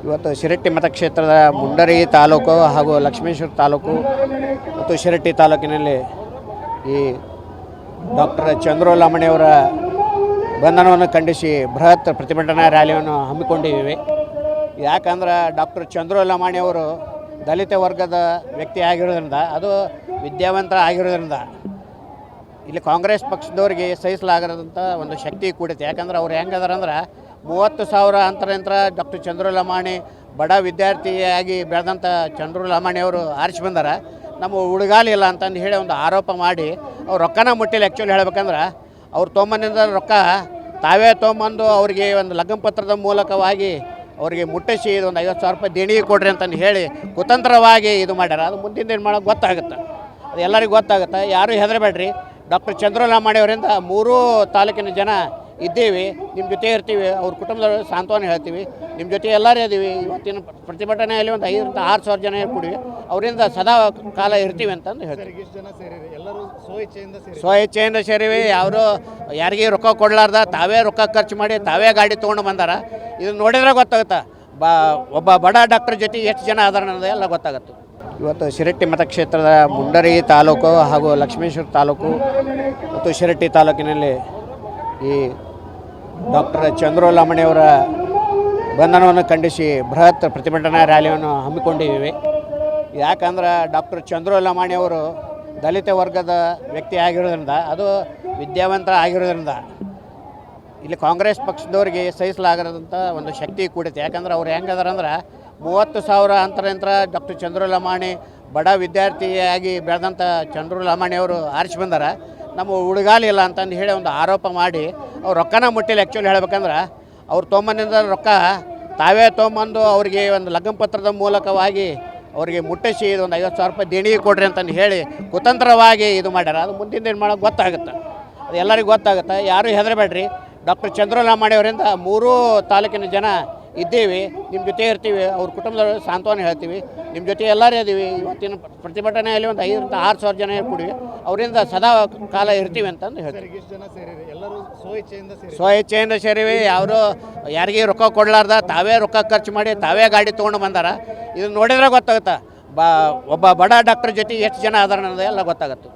ಇವತ್ತು ಶಿರಟ್ಟಿ ಮತಕ್ಷೇತ್ರದ ಮುಂಡರಿ ತಾಲೂಕು ಹಾಗೂ ಲಕ್ಷ್ಮೇಶ್ವರ ತಾಲೂಕು ಮತ್ತು ಶಿರಟ್ಟಿ ತಾಲೂಕಿನಲ್ಲಿ ಈ ಡಾಕ್ಟರ್ ಚಂದ್ರು ಲಮಾಣಿಯವರ ಬಂಧನವನ್ನು ಖಂಡಿಸಿ ಬೃಹತ್ ಪ್ರತಿಭಟನಾ ರ್ಯಾಲಿಯನ್ನು ಹಮ್ಮಿಕೊಂಡಿದ್ದೀವಿ. ಯಾಕಂದ್ರೆ ಡಾಕ್ಟರ್ ಚಂದ್ರು ಲಮಾಣಿಯವರು ದಲಿತ ವರ್ಗದ ವ್ಯಕ್ತಿ ಆಗಿರೋದ್ರಿಂದ, ಅದು ವಿದ್ಯಾವಂತರ ಆಗಿರೋದ್ರಿಂದ ಇಲ್ಲಿ ಕಾಂಗ್ರೆಸ್ ಪಕ್ಷದವ್ರಿಗೆ ಸಹಿಸಲಾಗದಂಥ ಒಂದು ಶಕ್ತಿ ಕೂಡೈತೆ. ಯಾಕಂದ್ರೆ ಅವ್ರು ಹೆಂಗದಾರಂದ್ರೆ 30,000 ಅಂತರಂತರ ಡಾಕ್ಟರ್ ಚಂದ್ರು ಲಮಾಣಿ ಬಡ ವಿದ್ಯಾರ್ಥಿಯಾಗಿ ಬೆಳೆದಂಥ ಚಂದ್ರು ಲಮಾಣಿಯವರು ಆರಿಸಿ ಬಂದಾರ. ನಮ್ಮ ಹುಡುಗಾಲಿ ಇಲ್ಲ ಅಂತಂದು ಹೇಳಿ ಒಂದು ಆರೋಪ ಮಾಡಿ ಅವ್ರು ರೊಕ್ಕನ ಮುಟ್ಟಿಲ್ಲ. ಆ್ಯಕ್ಚುಲಿ ಹೇಳ್ಬೇಕಂದ್ರೆ ಅವ್ರು ತೊಗೊಂಬಂದಿಂದ ರೊಕ್ಕ ತಾವೇ ತೊಗೊಂಬಂದು ಅವರಿಗೆ ಒಂದು ಲಗ್ನ ಪತ್ರದ ಮೂಲಕವಾಗಿ ಅವರಿಗೆ ಮುಟ್ಟಿಸಿ ಒಂದು 50,000 ರೂಪಾಯಿ ದೇಣಿಗೆ ಕೊಡ್ರಿ ಅಂತಂದು ಹೇಳಿ ಕುತಂತ್ರವಾಗಿ ಇದು ಮಾಡ್ಯಾರ. ಅದು ಮುಂದಿನ ಏನು ಮಾಡೋಕೆ ಗೊತ್ತಾಗುತ್ತೆ, ಅದು ಎಲ್ಲರಿಗೂ ಗೊತ್ತಾಗುತ್ತೆ. ಯಾರೂ ಹೆದರಬೇಡ್ರಿ. ಡಾಕ್ಟರ್ ಚಂದ್ರು ಲಮಾಣಿಯವರಿಂದ 3 ತಾಲೂಕಿನ ಜನ ಇದ್ದೀವಿ, ನಿಮ್ಮ ಜೊತೆ ಇರ್ತೀವಿ, ಅವ್ರ ಕುಟುಂಬದವರು ಸಾಂತ್ವನ ಹೇಳ್ತೀವಿ, ನಿಮ್ಮ ಜೊತೆ ಎಲ್ಲರೂ ಇದ್ದೀವಿ. ಇವತ್ತಿನ ಪ್ರತಿಭಟನೆಯಲ್ಲಿ ಒಂದು 5,000 ಜನ ಕೂಡಿ ಅವರಿಂದ ಸದಾ ಕಾಲ ಇರ್ತೀವಿ ಅಂತಂದು ಹೇಳ್ತೀವಿ. ಸ್ವ ಇಚ್ಛೆಯಿಂದ ಸೇರಿವಿ. ಯಾರಿಗೆ ರೊಕ್ಕ ಕೊಡಲಾರ್ದ ತಾವೇ ರೊಕ್ಕ ಖರ್ಚು ಮಾಡಿ ತಾವೇ ಗಾಡಿ ತೊಗೊಂಡು ಬಂದಾರ. ಇದನ್ನು ನೋಡಿದ್ರೆ ಗೊತ್ತಾಗುತ್ತೆ ಒಬ್ಬ ಬಡ ಡಾಕ್ಟರ್ ಜೊತೆ ಎಷ್ಟು ಜನ ಆಧಾರ ಅನ್ನೋದು ಎಲ್ಲ ಗೊತ್ತಾಗುತ್ತೆ. ಇವತ್ತು ಶಿರಟ್ಟಿ ಮತಕ್ಷೇತ್ರದ ಮುಂಡರಿ ತಾಲೂಕು ಹಾಗೂ ಲಕ್ಷ್ಮೇಶ್ವರ ತಾಲೂಕು ಮತ್ತು ಶಿರಟ್ಟಿ ತಾಲೂಕಿನಲ್ಲಿ ಈ ಡಾಕ್ಟರ್ ಚಂದ್ರು ಲಮಾಣಿಯವರ ಬಂಧನವನ್ನು ಖಂಡಿಸಿ ಬೃಹತ್ ಪ್ರತಿಭಟನಾ ರ್ಯಾಲಿಯನ್ನು ಹಮ್ಮಿಕೊಂಡಿದ್ದೀವಿ. ಯಾಕಂದ್ರೆ ಡಾಕ್ಟರ್ ಚಂದ್ರು ಲಮಾಣಿಯವರು ದಲಿತ ವರ್ಗದ ವ್ಯಕ್ತಿ ಆಗಿರೋದ್ರಿಂದ, ಅದು ವಿದ್ಯಾವಂತರ ಆಗಿರೋದ್ರಿಂದ ಇಲ್ಲಿ ಕಾಂಗ್ರೆಸ್ ಪಕ್ಷದವ್ರಿಗೆ ಸಹಿಸಲಾಗದಂಥ ಒಂದು ಶಕ್ತಿ ಕೂಡೈತೆ. ಯಾಕಂದ್ರೆ ಅವ್ರು ಹೆಂಗದಾರಂದ್ರೆ 30,000 ಅಂತರಂತರ ಡಾಕ್ಟರ್ ಚಂದ್ರು ಲಮಾಣಿ ಬಡ ವಿದ್ಯಾರ್ಥಿಯಾಗಿ ಬೆಳೆದಂಥ ಚಂದ್ರು ಲಮಾಣಿಯವರು ಆರಿಸಿ ಬಂದಾರ. ನಮ್ಮ ಹುಡುಗಾಲಿ ಇಲ್ಲ ಅಂತಂದು ಹೇಳಿ ಒಂದು ಆರೋಪ ಮಾಡಿ ಅವ್ರು ರೊಕ್ಕನ ಮುಟ್ಟಿಲ್ಲ. ಆ್ಯಕ್ಚುಲಿ ಹೇಳ್ಬೇಕಂದ್ರೆ ಅವ್ರು ತೊಗೊಂಬಂದಿಂದ ರೊಕ್ಕ ತಾವೇ ತೊಗೊಂಬಂದು ಅವರಿಗೆ ಒಂದು ಲಗ್ನ ಪತ್ರದ ಮೂಲಕವಾಗಿ ಅವರಿಗೆ ಮುಟ್ಟಿಸಿ ಒಂದು 50,000 ರೂಪಾಯಿ ದೇಣಿಗೆ ಕೊಡ್ರಿ ಅಂತಂದು ಹೇಳಿ ಕುತಂತ್ರವಾಗಿ ಇದು ಮಾಡ್ಯಾರ. ಅದು ಮುಂದಿನ ಏನು ಮಾಡೋಕೆ ಗೊತ್ತಾಗುತ್ತೆ, ಅದು ಎಲ್ಲರಿಗೂ ಗೊತ್ತಾಗುತ್ತೆ. ಯಾರೂ ಹೆದರಬೇಡ್ರಿ. ಡಾಕ್ಟರ್ ಚಂದ್ರು ಲಮಾಣಿಯವರಿಂದ 3 ತಾಲೂಕಿನ ಜನ ಇದ್ದೀವಿ, ನಿಮ್ಮ ಜೊತೆ ಇರ್ತೀವಿ, ಅವ್ರ ಕುಟುಂಬದವರು ಸಾಂತ್ವನ ಹೇಳ್ತೀವಿ, ನಿಮ್ಮ ಜೊತೆ ಎಲ್ಲರೂ ಇದ್ದೀವಿ. ಇವತ್ತಿನ ಪ್ರತಿಭಟನೆಯಲ್ಲಿ ಒಂದು 5,000 ಜನ ಕೂಡಿ ಅವರಿಂದ ಸದಾ ಕಾಲ ಇರ್ತೀವಿ ಅಂತಂದು ಹೇಳ್ತೀವಿ. ಸ್ವ ಇಚ್ಛೆಯಿಂದ ಸೇರಿವಿ. ಯಾರಿಗೆ ರೊಕ್ಕ ಕೊಡಲಾರ್ದ ತಾವೇ ರೊಕ್ಕ ಖರ್ಚು ಮಾಡಿ ತಾವೇ ಗಾಡಿ ತೊಗೊಂಡು ಬಂದಾರ. ಇದನ್ನು ನೋಡಿದ್ರೆ ಗೊತ್ತಾಗುತ್ತೆ ಒಬ್ಬ ಬಡ ಡಾಕ್ಟರ್ ಜೊತೆ ಎಷ್ಟು ಜನ ಆಧಾರ ಅನ್ನೋದು ಎಲ್ಲ ಗೊತ್ತಾಗುತ್ತೆ.